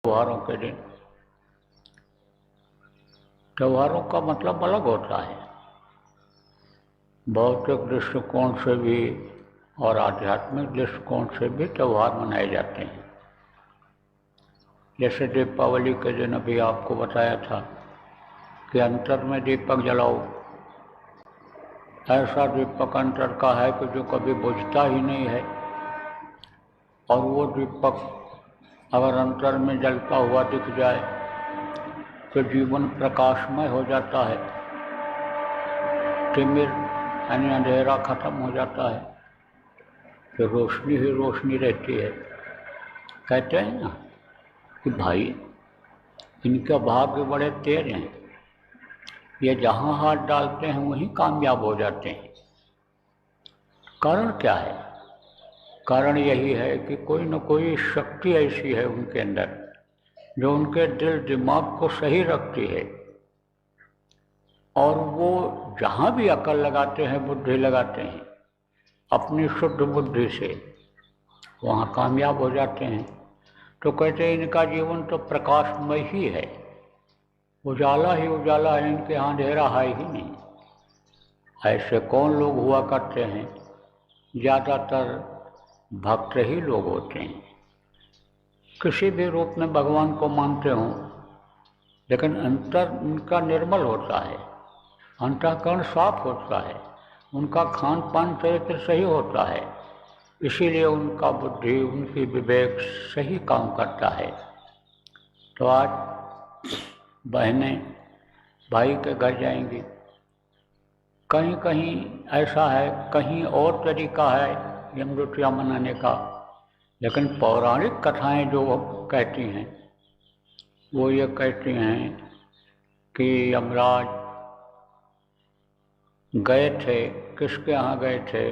त्योहारों के दिन त्योहारों का मतलब अलग होता है। भौतिक दृष्टिकोण से भी और आध्यात्मिक दृष्टिकोण से भी त्यौहार मनाए जाते हैं। जैसे दीपावली के दिन अभी आपको बताया था कि अंतर में दीपक जलाओ। ऐसा दीपक अंतर का है कि जो कभी बुझता ही नहीं है, और वो दीपक अगर अंतर में जलता हुआ दिख जाए तो जीवन प्रकाशमय हो जाता है, तिमिर यानी अंधेरा खत्म हो जाता है, तो रोशनी ही रोशनी रहती है। कहते हैं ना कि भाई इनके भाग्य बड़े तेज हैं, ये जहाँ हाथ डालते हैं वहीं कामयाब हो जाते हैं। कारण क्या है? कारण यही है कि कोई न कोई शक्ति ऐसी है उनके अंदर जो उनके दिल दिमाग को सही रखती है, और वो जहाँ भी अकल लगाते हैं, बुद्धि लगाते हैं, अपनी शुद्ध बुद्धि से वहाँ कामयाब हो जाते हैं। तो कहते हैं इनका जीवन तो प्रकाशमय ही है, उजाला ही उजाला है, इनके यहाँ अंधेरा है ही नहीं। ऐसे कौन लोग हुआ करते हैं? ज़्यादातर भक्त ही लोग होते हैं। किसी भी रूप में भगवान को मानते हों, लेकिन अंतर उनका निर्मल होता है, अंतःकरण साफ होता है, उनका खान पान चरित्र सही होता है, इसीलिए उनका बुद्धि, उनकी विवेक सही काम करता है। तो आज बहनें भाई के घर जाएंगी, कहीं कहीं ऐसा है, कहीं और तरीका है यमद्वितीया मनाने का, लेकिन पौराणिक कथाएं जो कहती हैं वो ये कहती हैं कि यमराज गए थे, किसके यहाँ गए थे?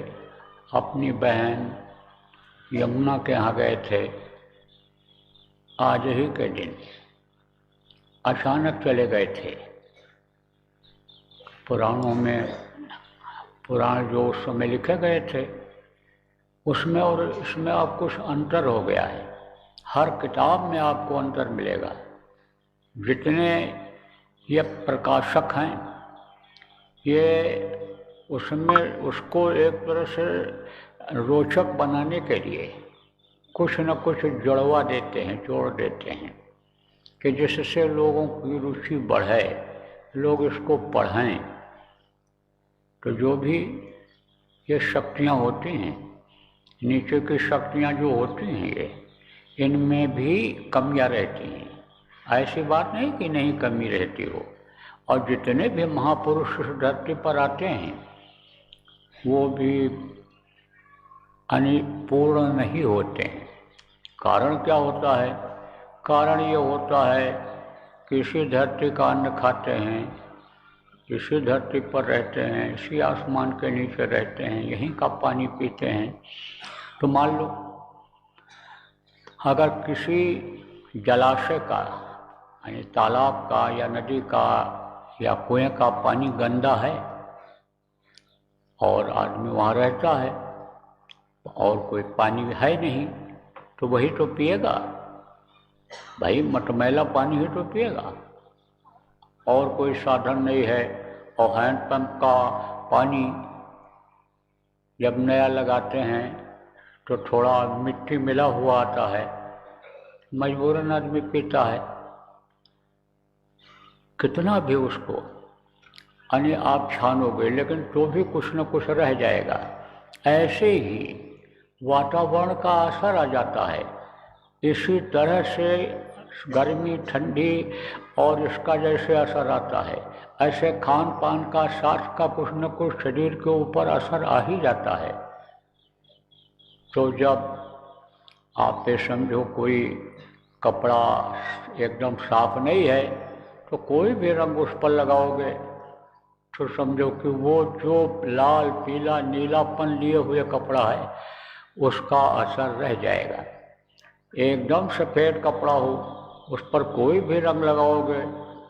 अपनी बहन यमुना के यहाँ गए थे। आज ही के दिन अचानक चले गए थे। पुराणों में, पुराण जो उस समय लिखे गए थे उसमें और इसमें अब कुछ अंतर हो गया है। हर किताब में आपको अंतर मिलेगा। जितने ये प्रकाशक हैं ये उसमें उसको एक तरह से रोचक बनाने के लिए कुछ न कुछ जुड़वा देते हैं, जोड़ देते हैं कि जिससे लोगों की रुचि बढ़े, लोग इसको पढ़ें। तो जो भी ये शक्तियाँ होती हैं, नीचे की शक्तियाँ जो होती हैं, ये इनमें भी कमियाँ रहती हैं। ऐसी बात नहीं कि नहीं कमी रहती हो। और जितने भी महापुरुष इस धरती पर आते हैं वो भी पूर्ण नहीं होते हैं। कारण क्या होता है? कारण ये होता है कि इसी धरती का अन्न खाते हैं, इसी धरती पर रहते हैं, इसी आसमान के नीचे रहते हैं, यहीं का पानी पीते हैं। तो मान लो अगर किसी जलाशय का यानी तालाब का या नदी का या कुएं का पानी गंदा है और आदमी वहाँ रहता है और कोई पानी है नहीं, तो वही तो पिएगा भाई, मटमैला पानी ही तो पिएगा। और कोई साधन नहीं है और हैंडपंप का पानी जब नया लगाते हैं तो थोड़ा मिट्टी मिला हुआ आता है, मजबूरन आदमी पीता है। कितना भी उसको यानी आप छानोगे लेकिन तो भी कुछ न कुछ रह जाएगा। ऐसे ही वातावरण का असर आ जाता है। इसी तरह से गर्मी ठंडी और इसका जैसे असर आता है, ऐसे खान पान का, स्वास्थ्य का कुछ न कुछ शरीर के ऊपर असर आ ही जाता है। तो जब आप ये समझो कोई कपड़ा एकदम साफ नहीं है तो कोई भी रंग उस पर लगाओगे तो समझो कि वो जो लाल पीला नीलापन लिए हुए कपड़ा है उसका असर रह जाएगा। एकदम सफ़ेद कपड़ा हो उस पर कोई भी रंग लगाओगे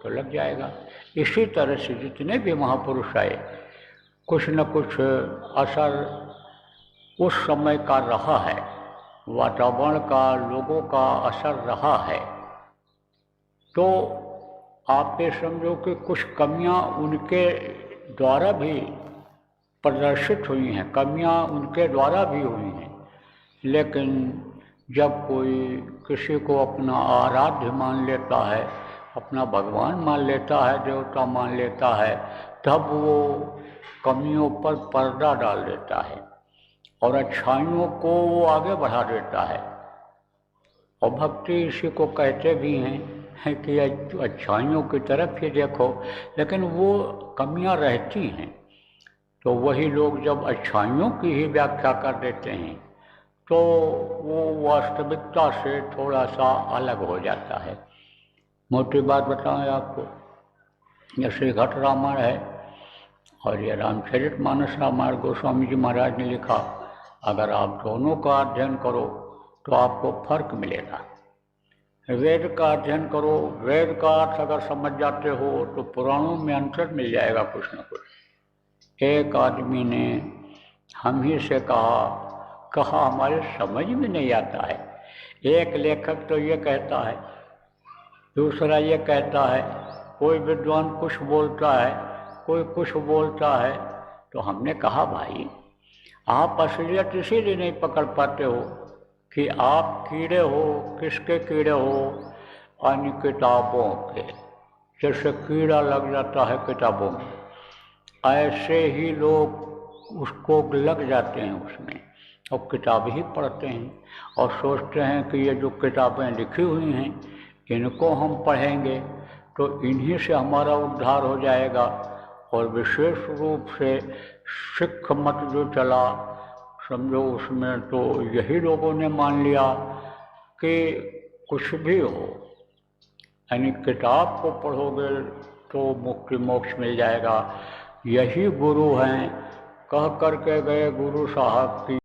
तो लग जाएगा। इसी तरह से जितने भी महापुरुष आए कुछ न कुछ असर उस समय का रहा है, वातावरण का, लोगों का असर रहा है, तो आप ये समझो कि कुछ कमियां उनके द्वारा भी प्रदर्शित हुई हैं, कमियां उनके द्वारा भी हुई हैं। लेकिन जब कोई किसी को अपना आराध्य मान लेता है, अपना भगवान मान लेता है, देवता मान लेता है, तब वो कमियों पर पर्दा डाल देता है और अच्छाइयों को वो आगे बढ़ा देता है। और भक्ति इसी को कहते भी हैं कि अच्छाइयों की तरफ ही देखो, लेकिन वो कमियां रहती हैं। तो वही लोग जब अच्छाइयों की ही व्याख्या कर देते हैं तो वो वास्तविकता से थोड़ा सा अलग हो जाता है। मोटी बात बताएं आपको, जैसे घट रामायण है और ये रामचरितमानस रामायण गोस्वामी जी महाराज ने लिखा, अगर आप दोनों का अध्ययन करो तो आपको फर्क मिलेगा। वेद का अध्ययन करो, वेद का अर्थ अगर समझ जाते हो तो पुराणों में अंतर मिल जाएगा कुछ न कुछ। एक आदमी ने हम ही से कहा हमारे समझ में नहीं आता है। एक लेखक तो ये कहता है, दूसरा ये कहता है, कोई विद्वान कुछ बोलता है, कोई कुछ बोलता है। तो हमने कहा भाई आप असलियत इसीलिए नहीं पकड़ पाते हो कि आप कीड़े हो। किसके कीड़े हो? अन्य किताबों के। जैसे कीड़ा लग जाता है किताबों में, ऐसे ही लोग उसको लग जाते हैं उसमें और किताब ही पढ़ते हैं और सोचते हैं कि ये जो किताबें लिखी हुई हैं इनको हम पढ़ेंगे तो इन्हीं से हमारा उद्धार हो जाएगा। और विशेष रूप से सिख मत जो चला, समझो उसमें तो यही लोगों ने मान लिया कि कुछ भी हो, यानी किताब को पढ़ोगे तो मुक्ति मोक्ष मिल जाएगा, यही गुरु हैं। कह करके गए गुरु साहब की